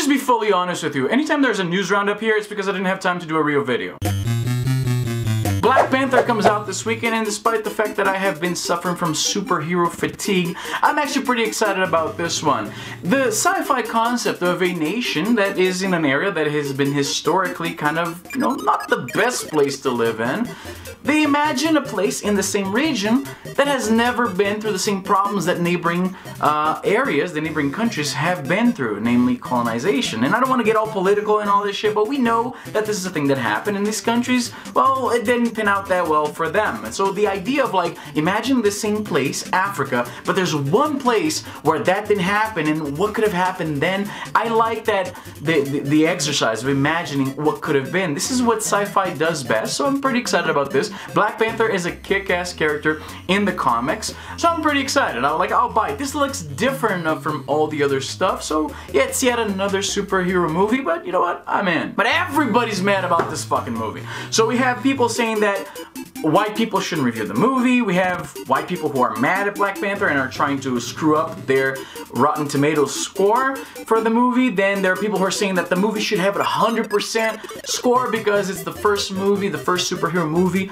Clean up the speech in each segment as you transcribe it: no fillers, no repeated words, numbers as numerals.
just be fully honest with you. Anytime there's a news roundup here, it's because I didn't have time to do a real video. Black Panther comes out this weekend, and despite the fact that I have been suffering from superhero fatigue, I'm actually pretty excited about this one. The sci-fi concept of a nation that is in an area that has been historically kind of, not the best place to live in. They imagine a place in the same region that has never been through the same problems that neighboring areas, the neighboring countries have been through, namely colonization. And I don't want to get all political and all this shit, but we know that this is a thing that happened in these countries. Well, it didn't pan out that well for them. And so the idea of like, imagine the same place, Africa, but there's one place where that didn't happen, and what could have happened then? I like that the exercise of imagining what could have been. This is what sci-fi does best, so I'm pretty excited about this. Black Panther is a kick-ass character in the comics, so I'm pretty excited. I'll buy it. This looks different enough from all the other stuff, so yeah, it's yet another superhero movie, but you know what? I'm in. But everybody's mad about this fucking movie. So we have people saying that white people shouldn't review the movie. We have white people who are mad at Black Panther and are trying to screw up their Rotten Tomatoes score for the movie. Then there are people who are saying that the movie should have a 100% score because it's the first movie, the first superhero movie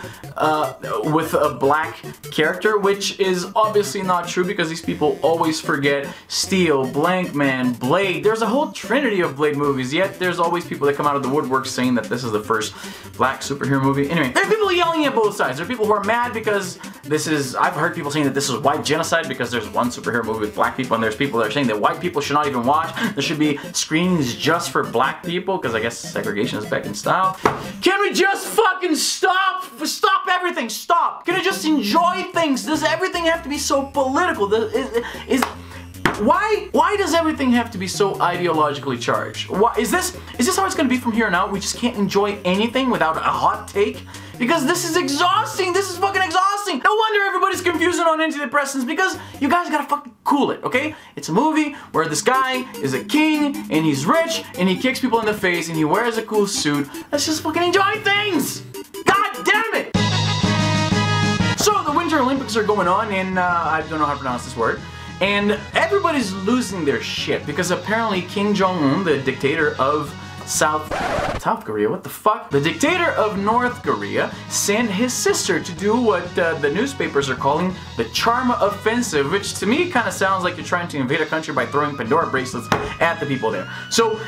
with a black character, which is obviously not true because these people always forget Steel, Blankman, Blade. There's a whole trinity of Blade movies, yet there's always people that come out of the woodwork saying that this is the first black superhero movie. Anyway, there are people yelling at both sides. There are people who are mad because this is, I've heard people saying that this is white genocide because there's one superhero movie with black people, and there's people that are saying that white people should not even watch. There should be screenings just for black people because I guess segregation is back in style. Can we just fucking stop? Stop everything, stop. Can I just enjoy things? Does everything have to be so political? Why does everything have to be so ideologically charged? Why, is this how it's gonna be from here on out? We just can't enjoy anything without a hot take? Because this is exhausting, this is fucking exhausting! No wonder everybody's confusing on antidepressants, because you guys gotta fucking cool it, okay? It's a movie where this guy is a king, and he's rich, and he kicks people in the face, and he wears a cool suit. Let's just fucking enjoy things! God damn it! So the Winter Olympics are going on, and I don't know how to pronounce this word. And everybody's losing their shit because apparently Kim Jong-un, the dictator of South Korea, what the fuck? The dictator of North Korea sent his sister to do what the newspapers are calling the Charm Offensive, which to me kind of sounds like you're trying to invade a country by throwing Pandora bracelets at the people there. So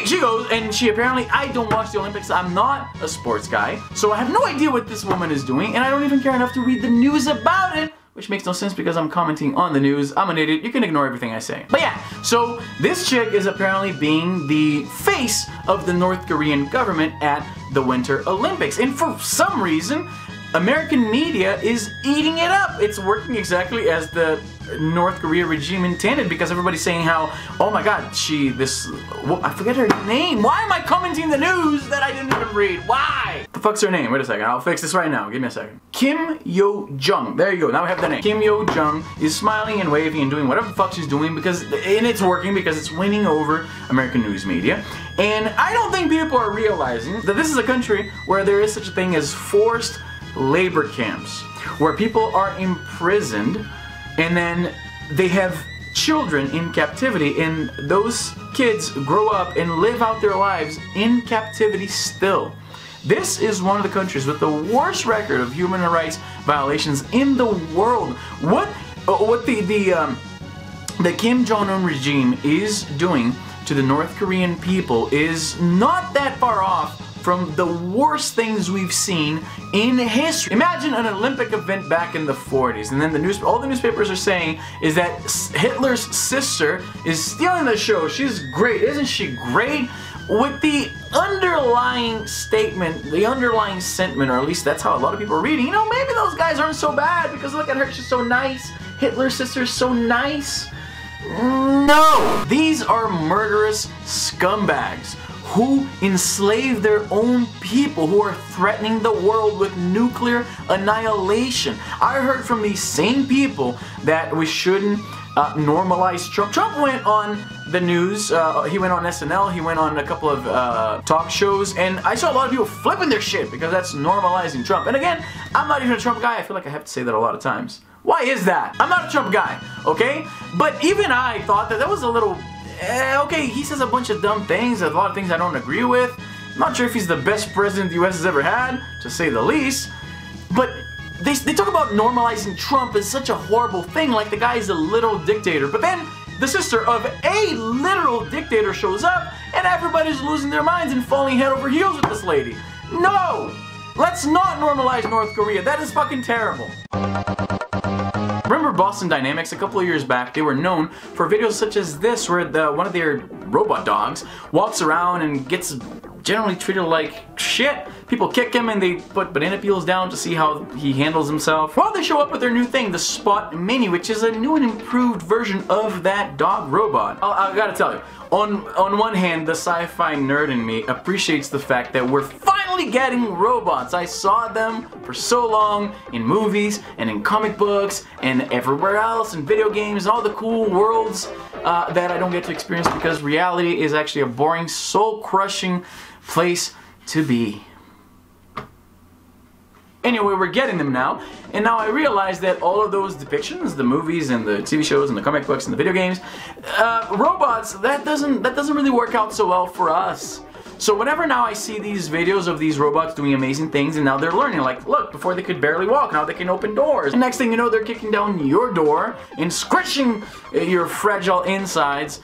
she goes, and she apparently, I don't watch the Olympics, I'm not a sports guy, so I have no idea what this woman is doing, and I don't even care enough to read the news about it. Which makes no sense because I'm commenting on the news. I'm an idiot. You can ignore everything I say. But yeah, so this chick is apparently being the face of the North Korean government at the Winter Olympics. And for some reason, American media is eating it up. It's working exactly as the North Korea regime intended, because everybody's saying how, oh my god, I forget her name. Why am I commenting the news that I didn't even read? Why? The fuck's her name? Wait a second, I'll fix this right now. Give me a second. Kim Yo-jung. There you go, now we have the name. Kim Yo-jung is smiling and waving and doing whatever the fuck she's doing and it's working because it's winning over American news media. And I don't think people are realizing that this is a country where there is such a thing as forced labor camps, where people are imprisoned and then they have children in captivity, and those kids grow up and live out their lives in captivity still. This is one of the countries with the worst record of human rights violations in the world. What the Kim Jong-un regime is doing to the North Korean people is not that far off from the worst things we've seen in history. Imagine an Olympic event back in the 40s, and then all the newspapers are saying is that Hitler's sister is stealing the show. She's great, isn't she great? With the underlying statement, the underlying sentiment, or at least that's how a lot of people are reading, maybe those guys aren't so bad because look at her, she's so nice. Hitler's sister's so nice. No! These are murderous scumbags who enslave their own people, who are threatening the world with nuclear annihilation. I heard from these same people that we shouldn't normalize Trump. Trump went on the news, he went on SNL, he went on a couple of talk shows, and I saw a lot of people flipping their shit because that's normalizing Trump. And again, I'm not even a Trump guy. I feel like I have to say that a lot of times. Why is that? I'm not a Trump guy, okay? But even I thought that was a little okay, he says a bunch of dumb things, a lot of things I don't agree with. I'm not sure if he's the best president the US has ever had, to say the least. But they talk about normalizing Trump as such a horrible thing, like the guy is a literal dictator. But then the sister of a literal dictator shows up, and everybody's losing their minds and falling head over heels with this lady. No! Let's not normalize North Korea. That is fucking terrible. Remember Boston Dynamics? A couple of years back, they were known for videos such as this, where one of their robot dogs walks around and gets generally treated like shit. People kick him and they put banana peels down to see how he handles himself. Well, they show up with their new thing, the Spot Mini, which is a new and improved version of that dog robot. I gotta tell you, on one hand, the sci-fi nerd in me appreciates the fact that we're finally getting robots. I saw them for so long in movies and in comic books and everywhere else in video games and all the cool worlds that I don't get to experience because reality is actually a boring, soul-crushing place to be. Anyway, we're getting them now, and now I realize that all of those depictions, the movies and the TV shows and the comic books and the video games, robots, that doesn't really work out so well for us. So whenever now I see these videos of these robots doing amazing things and now they're learning, like look, before they could barely walk, now they can open doors. And next thing you know, they're kicking down your door and squishing your fragile insides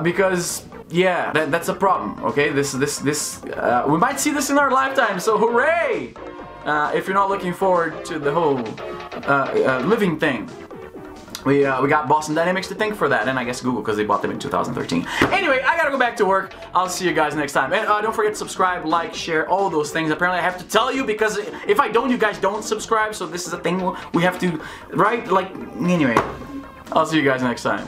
because yeah, that's a problem, okay? We might see this in our lifetime, so hooray! If you're not looking forward to the whole living thing. We got Boston Dynamics to thank for that, and I guess Google because they bought them in 2013. Anyway, I gotta go back to work. I'll see you guys next time. And don't forget to subscribe, like, share, all those things. Apparently I have to tell you because if I don't, you guys don't subscribe, so this is a thing we have to, right? Like, anyway, I'll see you guys next time.